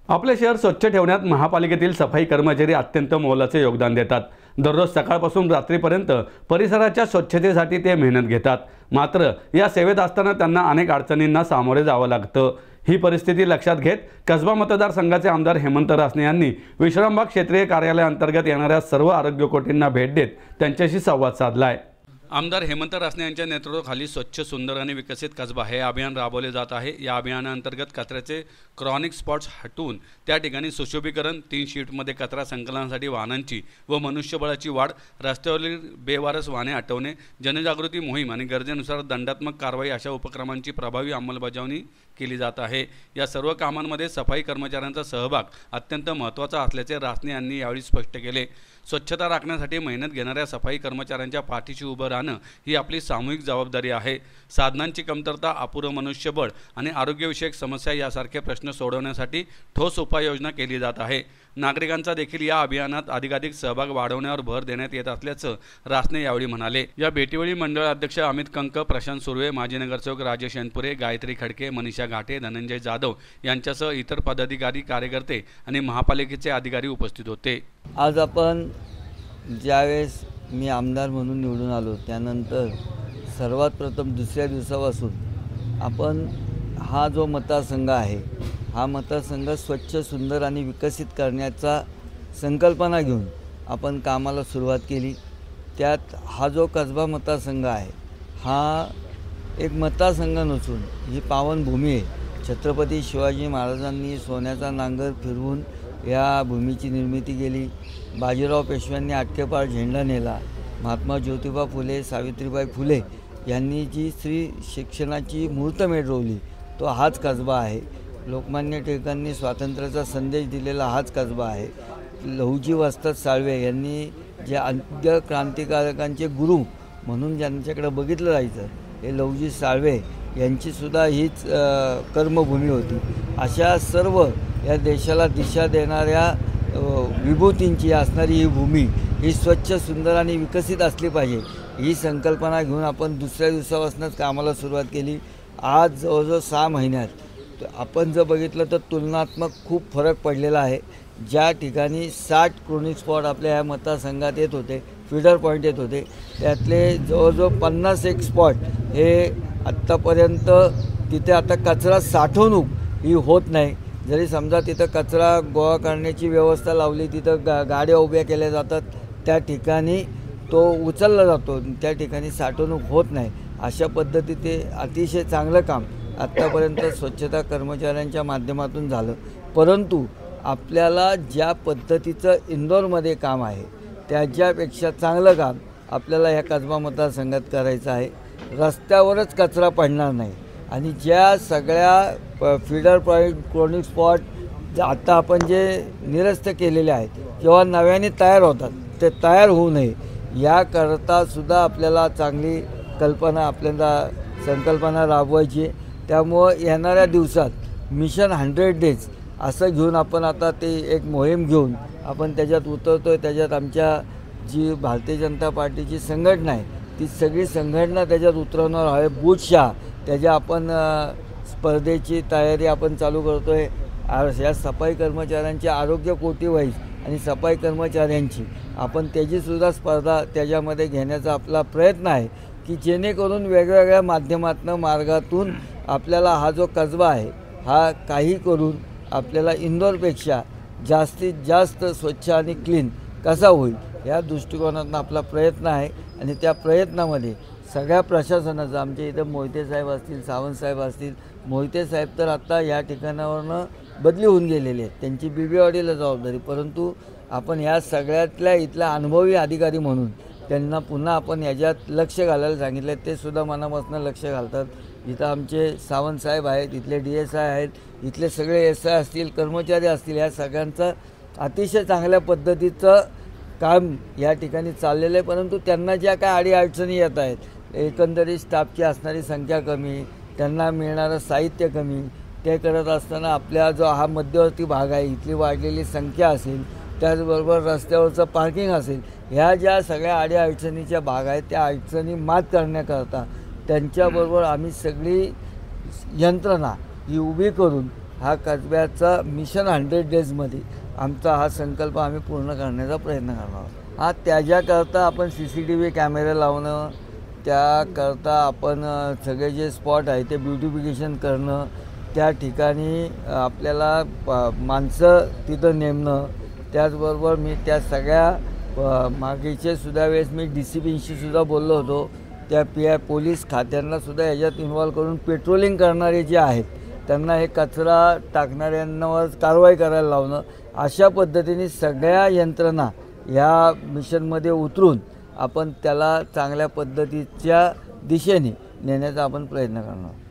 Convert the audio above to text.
आपले शहर स्वच्छ ठेवण्यात महापालिकेतील सफाई कर्मचारी अत्यंत मोलाचे योगदान देतात। दररोज सकाळपासून रात्रीपर्यंत परिसराच्या स्वच्छतेसाठी ते मेहनत घेतात। मात्र या सेवेत असताना त्यांना अनेक अडचणींना सामोरे जावं लागतं। ही परिस्थिती लक्षात घेत कसबा मतदारसंघाचे आमदार हेमंत रासने यांनी विश्रामबाग क्षेत्रीय कार्यालयाअंतर्गत येणाऱ्या सर्व आरोग्य कोटींना भेट देत त्यांच्याशी संवाद साधलाय। आमदार हेमंत रासने यांच्या नेतृत्वाखाली स्वच्छ सुंदर आणि विकसित कसबा हे अभियान राबवले जात आहे। या अभियानाअंतर्गत कचऱ्याचे क्रॉनिक स्पॉट्स हटवून त्या ठिकाणी सुशोभीकरण, 3 शिफ्टमध्ये कचरा संकलनासाठी वाहनांची व मनुष्यबळाची वाढ, रस्त्यावरील बेवारस वाहने हटवणे, जनजागृती मोहीम आणि गरजेनुसार दंडात्मक कारवाई अशा उपक्रमांची प्रभावी अंमलबजावणी केली जात आहे। या सर्व कामांमध्ये सफाई कर्मचाऱ्यांचा सहभाग अत्यंत महत्त्वाचा असल्याचे रासने यांनी यावेळी स्पष्ट केले। स्वच्छता राखण्यासाठी मेहनत घेणाऱ्या सफाई कर्मचाऱ्यांच्या पाठीशी उभं राहणं ही आपली सामूहिक जबाबदारी आहे। साधनांची कमतरता, अपुरं मनुष्यबळ आणि आरोग्यविषयक समस्या यासारखे प्रश्न सोडवण्यासाठी ठोस उपाययोजना केली जात आहे। नागरिकांचा देखील या अभियानात अधिकाधिक सहभाग वाढवण्यावर भर देण्यात येत असल्याचं रासने यावेळी म्हणाले। या भेटीवेळी मंडळ अध्यक्ष अमित कंक, प्रशांत सुर्वे, माजी नगरसेवक राजेश एनपुरे, गायत्री खडके, मनीषा घाटे, धनंजय जाधव यांच्यासह इतर पदाधिकारी, कार्यकर्ते आणि महापालिकेचे अधिकारी उपस्थित होते। आज आपण ज्यावेळेस मी आमदार म्हणून निवडून आलो त्यानंतर सर्वात प्रथम दुसऱ्या दिवसापासून आपण हा जो मतदारसंघ आहे हा मतदारसंघ स्वच्छ, सुंदर आणि विकसित करण्याचा संकल्पना घेऊन आपण कामाला सुरुवात केली। त्यात हा जो कसबा मतदारसंघ आहे हा एक मतदारसंघ नसून ही पावनभूमी आहे। छत्रपती शिवाजी महाराजांनी सोन्याचा नांगर फिरवून या भूमीची निर्मिती केली। बाजीराव पेशव्यांनी आटकेपार झेंडा नेला। महात्मा ज्योतिबा फुले, सावित्रीबाई फुले यांनी जी स्त्री शिक्षणाची मुहूर्तमेढ रोवली तो हाच कसबा आहे। लोकमान्य टिळकांनी स्वातंत्र्याचा संदेश दिलेला हाच कसबा आहे। लहुजी वस्ताद साळवे यांनी जे आद्य क्रांतिकारकांचे गुरु म्हणून ज्यांच्याकडे बघितलं जायचं हे लहुजी साळवे यांचीसुद्धा हीच कर्मभूमी होती। अशा सर्व या देशाला दिशा देणाऱ्या विभूतींची असणारी ही भूमी ही स्वच्छ, सुंदर आणि विकसित असली पाहिजे ही संकल्पना घेऊन आपण दुसऱ्या दिवसापासूनच कामाला सुरुवात केली। आज जवळजवळ 6 महिन्यात आपण जर बघितलं तर तुलनात्मक खूप फरक पडलेला आहे। ज्या ठिकाणी 60 क्रॉनिक स्पॉट आपल्या ह्या मतदारसंघात येत होते, फीडर पॉईंट येत होते, त्यातले जवळजवळ 51 स्पॉट हे आत्तापर्यंत तिथे आता कचरा साठवणूक ही होत नाही। जरी समजा तिथं कचरा गोळा करण्याची व्यवस्था लावली, तिथं गाड्या उभ्या केल्या जातात, त्या ठिकाणी तो उचलला जातो, त्या ठिकाणी साठवणूक होत नाही। अशा पद्धतीने अतिशय चांगलं काम आत्तापर्यंत स्वच्छता कर्मचाऱ्यांच्या माध्यमातून झालं। परंतु आपल्याला ज्या पद्धतीचं इंदोरमध्ये काम आहे त्याच्यापेक्षा चांगलं काम आपल्याला ह्या कसबा मतदारसंघात करायचं आहे। रस्त्यावरच कचरा पडणार नाही आणि ज्या सगळ्या फीडर पॉईंट, क्रॉनिक स्पॉट आता आपण जे निरस्त केलेले आहेत किंवा नव्याने तयार होतात ते तयार होऊ नये याकरता सुद्धा आपल्याला चांगली कल्पना, आपल्याला संकल्पना राबवायची। त्यामुळं येणाऱ्या दिवसात मिशन 100 डेज असं घेऊन आपण आता ते एक मोहीम घेऊन आपण त्याच्यात उतरतो आहे। त्याच्यात आमच्या जी भारतीय जनता पार्टीची संघटना आहे ती सगळी संघटना त्याच्यात उतरवणार आहे। बूथशा त्याच्या आपण स्पर्धेची तयारी आपण चालू करतो आहे। या सफाई कर्मचाऱ्यांची आरोग्य कोटी वाईज आणि सफाई कर्मचाऱ्यांची आपण त्याचीसुद्धा स्पर्धा त्याच्यामध्ये घेण्याचा आपला प्रयत्न आहे की जेणेकरून वेगवेगळ्या मार्गातून आपल्याला हा जो कसबा आहे हा काही करून आपल्याला इंदोरपेक्षा जास्तीत जास्त स्वच्छ आणि क्लीन कसा होईल या दृष्टिकोनातून आपला प्रयत्न आहे। आणि त्या प्रयत्नामध्ये सगळ्या प्रशासनाचं, आमच्या इथं मोहिते साहेब असतील, सावंत साहेब असतील, मोहिते साहेब तर आत्ता या ठिकाणावरनं बदली होऊन गेलेले आहेत, त्यांची बिबेवाडीला जबाबदारी, परंतु आपण ह्या सगळ्यातल्या इथल्या अनुभवी अधिकारी म्हणून त्यांना पुन्हा आपण याच्यात लक्ष घालायला सांगितलं आहे। ते सुद्धा मनापासून लक्ष घालतात। इथं आमचे सावंत साहेब आहेत, इथले DSI आहेत, इथले सगळे SI असतील, कर्मचारी असतील, या सगळ्यांचं अतिशय चांगल्या पद्धतीचं काम या ठिकाणी चाललेलं आहे। परंतु त्यांना ज्या काय अडीअडचणी येत आहेत, एकंदरीत स्टाफची असणारी संख्या कमी, त्यांना मिळणारं साहित्य कमी, ते करत असताना आपल्या जो हा मध्यवर्ती भाग आहे इथली वाढलेली संख्या असेल, त्याचबरोबर रस्त्यावरचं पार्किंग असेल, ह्या ज्या सगळ्या अडीअडचणीच्या भाग आहेत त्या अडचणी मात करण्याकरता त्यांच्याबरोबर आम्ही सगळी यंत्रणा ही उभी करून हा कसब्याचा मिशन 100 डेजमध्ये आमचा हा संकल्प आम्ही पूर्ण करण्याचा प्रयत्न करणार आहोत. हा त्याच्याकरता आपण CCTV कॅमेरे लावणं, त्याकरता आपण सगळे जे स्पॉट आहे ते ब्युटिफिकेशन करणं, त्या ठिकाणी आपल्याला माणसं तिथं नेमणं, त्याचबरोबर मी त्या सगळ्या मागेचे सुद्धा वेळेस मी DCPशी सुद्धा बोललो होतो. त्या पोलीस खात्यांनासुद्धा याच्यात इन्व्हॉल्व करून पेट्रोलिंग करणारे जे आहेत त्यांना हे कचरा टाकणाऱ्यांवर कारवाई करायला लावणं, अशा पद्धतीने सगळ्या यंत्रणा ह्या मिशनमध्ये उतरून आपण त्याला चांगल्या पद्धतीच्या दिशेने नेण्याचा आपण प्रयत्न करणार.